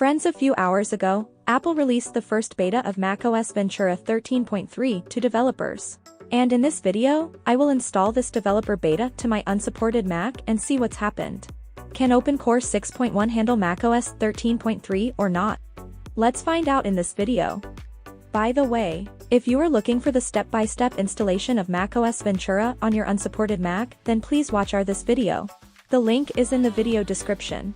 Friends, a few hours ago, Apple released the first beta of macOS Ventura 13.3 to developers. And in this video, I will install this developer beta to my unsupported Mac and see what's happened. Can OpenCore 6.1 handle macOS 13.3 or not? Let's find out in this video. By the way, if you are looking for the step-by-step installation of macOS Ventura on your unsupported Mac, then please watch this video. The link is in the video description.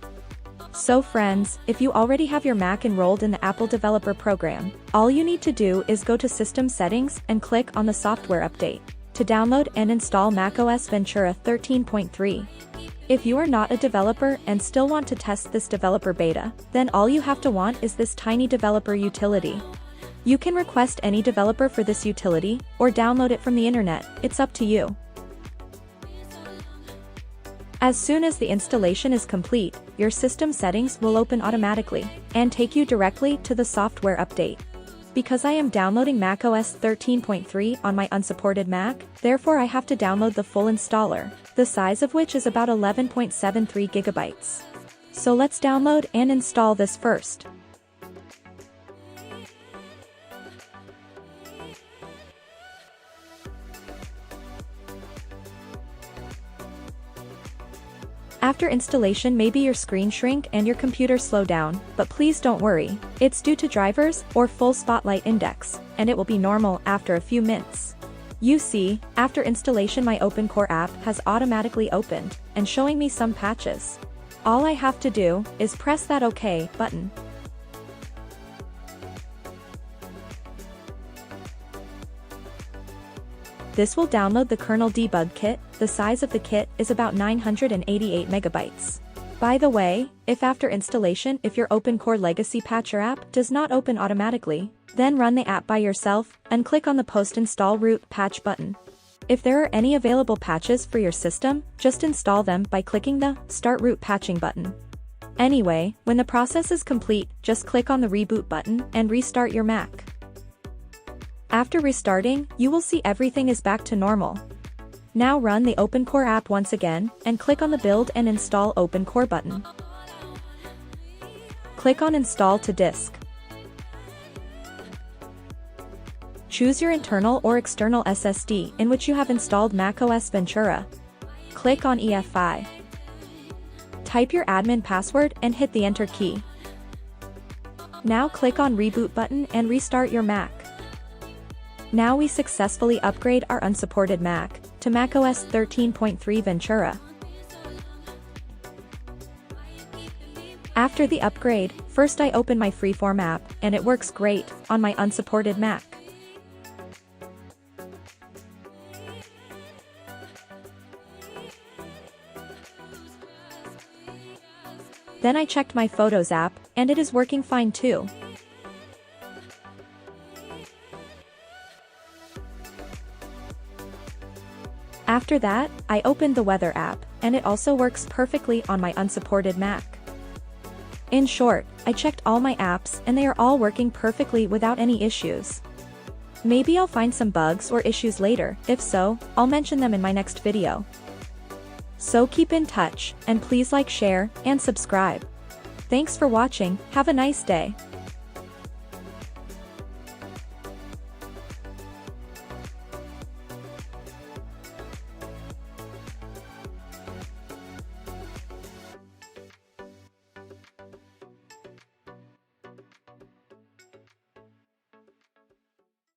So friends, if you already have your Mac enrolled in the Apple Developer Program, all you need to do is go to System Settings and click on the Software Update to download and install macOS Ventura 13.3. If you are not a developer and still want to test this developer beta, then all you have to want is this tiny developer utility. You can request any developer for this utility, or download it from the internet, it's up to you. As soon as the installation is complete, your system settings will open automatically, and take you directly to the software update. Because I am downloading macOS 13.3 on my unsupported Mac, therefore I have to download the full installer, the size of which is about 11.73 gigabytes. So let's download and install this first. After installation, maybe your screen shrink and your computer slow down, but please don't worry, it's due to drivers or full Spotlight Index, and it will be normal after a few minutes. You see, after installation my OpenCore app has automatically opened, and showing me some patches. All I have to do is press that OK button. This will download the kernel debug kit. The size of the kit is about 988 megabytes. By the way, if after installation your OpenCore Legacy Patcher app does not open automatically, then run the app by yourself, and click on the post-install root patch button. If there are any available patches for your system, just install them by clicking the Start Root Patching button. Anyway, when the process is complete, just click on the Reboot button and restart your Mac. After restarting, you will see everything is back to normal. Now run the OpenCore app once again, and click on the Build and Install OpenCore button. Click on Install to Disk. Choose your internal or external SSD in which you have installed macOS Ventura. Click on EFI. Type your admin password and hit the Enter key. Now click on Reboot button and restart your Mac. Now we successfully upgrade our unsupported Mac to macOS 13.3 Ventura. After the upgrade, first I open my Freeform app, and it works great on my unsupported Mac. Then I checked my Photos app, and it is working fine too. After that, I opened the Weather app, and it also works perfectly on my unsupported Mac. In short, I checked all my apps and they are all working perfectly without any issues. Maybe I'll find some bugs or issues later. If so, I'll mention them in my next video. So keep in touch, and please like, share, and subscribe. Thanks for watching, have a nice day.